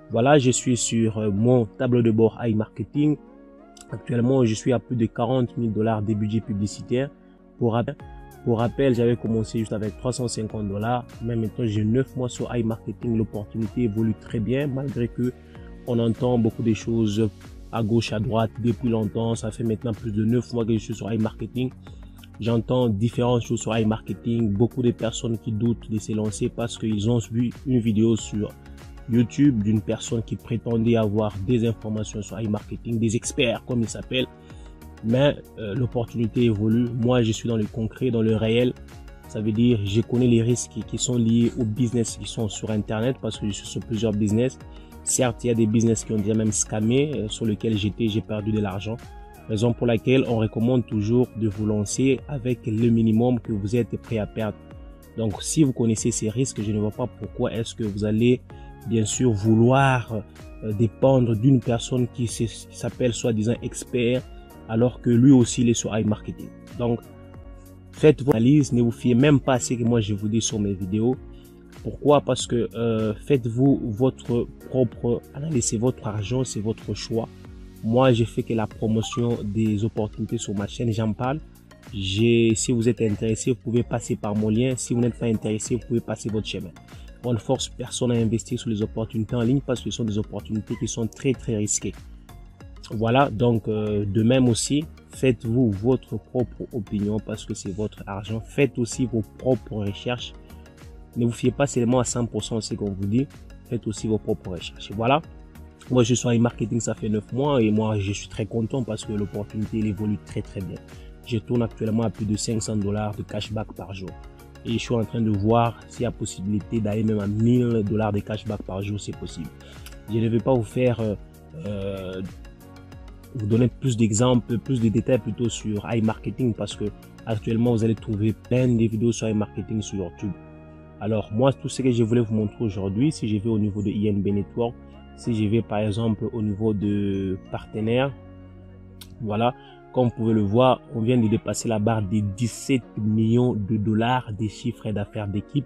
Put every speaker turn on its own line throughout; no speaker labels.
Voilà, je suis sur mon tableau de bord iMarketing. Actuellement, je suis à plus de 40 000 $ de budget publicitaire. Pour rappel, j'avais commencé juste avec 350 $. Mais maintenant, j'ai 9 mois sur iMarketing. L'opportunité évolue très bien, malgré que on entend beaucoup de choses à gauche, à droite depuis longtemps. Ça fait maintenant plus de 9 mois que je suis sur iMarketing. J'entends différentes choses sur iMarketing. Beaucoup de personnes qui doutent de se lancer parce qu'ils ont vu une vidéo sur YouTube d'une personne qui prétendait avoir des informations sur iMarketing, des experts comme ils s'appellent. Mais l'opportunité évolue. Moi, je suis dans le concret, dans le réel. Ça veut dire je connais les risques qui sont liés aux business qui sont sur Internet parce que je suis sur plusieurs business. Certes, il y a des business qui ont déjà même scammé sur lesquels j'ai perdu de l'argent. Raison pour laquelle on recommande toujours de vous lancer avec le minimum que vous êtes prêt à perdre. Donc, si vous connaissez ces risques, je ne vois pas pourquoi est-ce que vous allez bien sûr vouloir dépendre d'une personne qui s'appelle soi-disant expert alors que lui aussi il est sur iMarketing. Donc, faites vos analyses, ne vous fiez même pas à ce que moi je vous dis sur mes vidéos. Pourquoi? Parce que faites-vous votre propre analyse, c'est votre argent, c'est votre choix. Moi, j'ai fait que la promotion des opportunités sur ma chaîne, j'en parle. Si vous êtes intéressé, vous pouvez passer par mon lien. Si vous n'êtes pas intéressé, vous pouvez passer votre chemin. On ne force personne à investir sur les opportunités en ligne parce que ce sont des opportunités qui sont très risquées. Voilà, donc de même aussi, faites-vous votre propre opinion parce que c'est votre argent. Faites aussi vos propres recherches. Ne vous fiez pas seulement à 100% à ce qu'on vous dit. Faites aussi vos propres recherches. Voilà. Moi, je suis sur iMarketing, ça fait 9 mois et moi, je suis très content parce que l'opportunité évolue très bien. Je tourne actuellement à plus de 500 $ de cashback par jour. Et je suis en train de voir s'il y a possibilité d'aller même à 1000 $ de cashback par jour, c'est possible. Je ne vais pas vous faire, vous donner plus d'exemples, plus de détails plutôt sur iMarketing parce que actuellement, vous allez trouver plein de vidéos sur iMarketing sur YouTube. Alors, moi, tout ce que je voulais vous montrer aujourd'hui, si je vais au niveau de INB Network, si je vais par exemple au niveau de partenaires, voilà, comme vous pouvez le voir, on vient de dépasser la barre des 17 millions de dollars de chiffre d'affaires d'équipe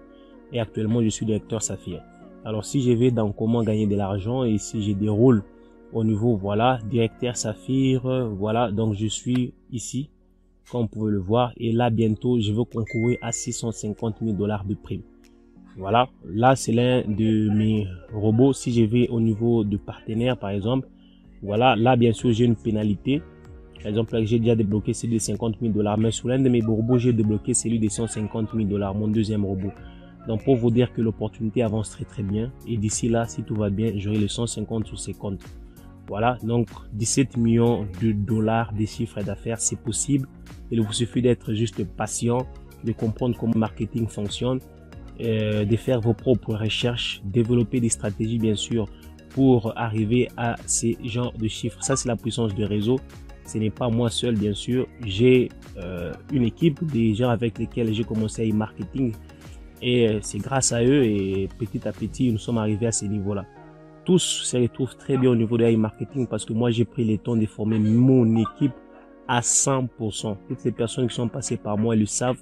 et actuellement je suis directeur Saphir. Alors si je vais dans comment gagner de l'argent et si je déroule au niveau, voilà, directeur Saphir, voilà, donc je suis ici, comme vous pouvez le voir, et là bientôt je vais concourir à 650 000 $ de prime. Voilà, là c'est l'un de mes robots. Si je vais au niveau de partenaire par exemple, voilà, là bien sûr j'ai une pénalité. Par exemple, là j'ai déjà débloqué celui de 50 000 $, mais sur l'un de mes robots j'ai débloqué celui de 150 000 $, mon deuxième robot. Donc pour vous dire que l'opportunité avance très bien et d'ici là, si tout va bien, j'aurai les 150 sur ses comptes. Voilà, donc 17 millions de dollars de chiffre d'affaires, c'est possible. Il vous suffit d'être juste patient, de comprendre comment le marketing fonctionne, de faire vos propres recherches, développer des stratégies bien sûr pour arriver à ces genres de chiffres. Ça c'est la puissance du réseau. Ce n'est pas moi seul bien sûr. J'ai une équipe des gens avec lesquels j'ai commencé à iMarketing et c'est grâce à eux et petit à petit nous sommes arrivés à ce niveau-là. Tous se retrouvent très bien au niveau de iMarketing parce que moi j'ai pris le temps de former mon équipe à 100%. Toutes les personnes qui sont passées par moi le savent.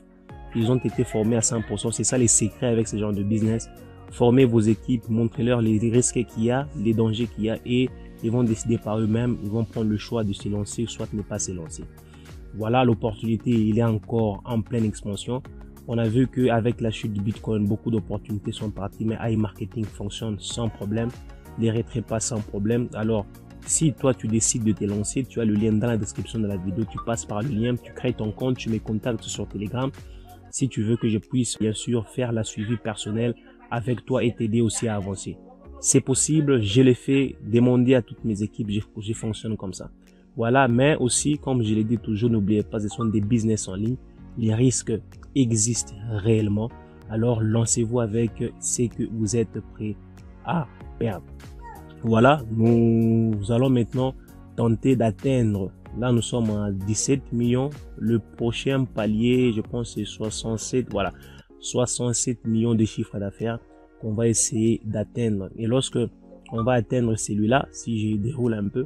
Ils ont été formés à 100%. C'est ça les secrets avec ce genre de business. Formez vos équipes, montrez-leur les risques qu'il y a, les dangers qu'il y a et ils vont décider par eux-mêmes. Ils vont prendre le choix de se lancer, soit ne pas se lancer. Voilà, l'opportunité, il est encore en pleine expansion. On a vu qu'avec la chute du Bitcoin, beaucoup d'opportunités sont parties, mais iMarketing fonctionne sans problème. Les retraits passent sans problème. Alors, si toi tu décides de te lancer, tu as le lien dans la description de la vidéo. Tu passes par le lien, tu crées ton compte, tu me contactes sur Telegram. Si tu veux que je puisse bien sûr faire la suivi personnel avec toi et t'aider aussi à avancer. C'est possible, je l'ai fait, demander à toutes mes équipes, je fonctionne comme ça. Voilà, mais aussi, comme je l'ai dit toujours, n'oubliez pas, ce sont des business en ligne. Les risques existent réellement. Alors, lancez-vous avec ce que vous êtes prêt à perdre. Voilà, nous allons maintenant tenter d'atteindre. Là, nous sommes à 17 millions. Le prochain palier, je pense, c'est 67. Voilà, 67 millions de chiffres d'affaires qu'on va essayer d'atteindre. Et lorsque on va atteindre celui-là, si je déroule un peu,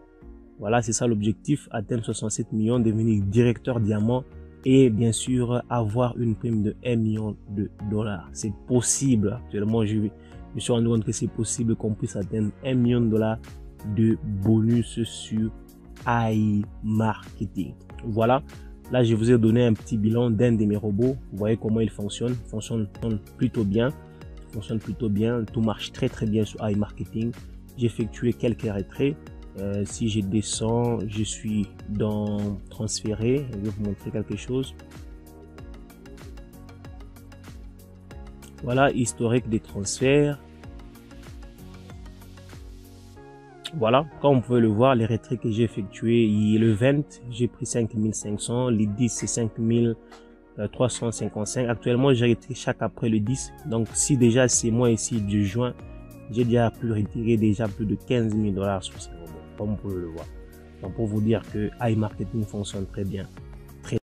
voilà, c'est ça l'objectif, atteindre 67 millions, devenir directeur diamant et bien sûr avoir une prime de 1 million de dollars. C'est possible. Actuellement, me suis rendu compte que c'est possible qu'on puisse atteindre $1 million de bonus sur iMarketing. Voilà. Là, je vous ai donné un petit bilan d'un de mes robots. Vous voyez comment il fonctionne. Il fonctionne plutôt bien. Tout marche très bien sur iMarketing. J'ai effectué quelques retraits. Si je descends, je suis dans transférer. Je vais vous montrer quelque chose. Voilà, historique des transferts. Voilà, comme vous pouvez le voir, les retraits que j'ai effectués, le 20, j'ai pris 5500, les 10 c'est 5355. Actuellement, j'ai retiré chaque après le 10. Donc, si déjà c'est moi ici de juin, j'ai déjà pu retirer déjà plus de $15 000 sur ces robots, comme vous pouvez le voir. Donc, pour vous dire que iMarketing fonctionne très bien.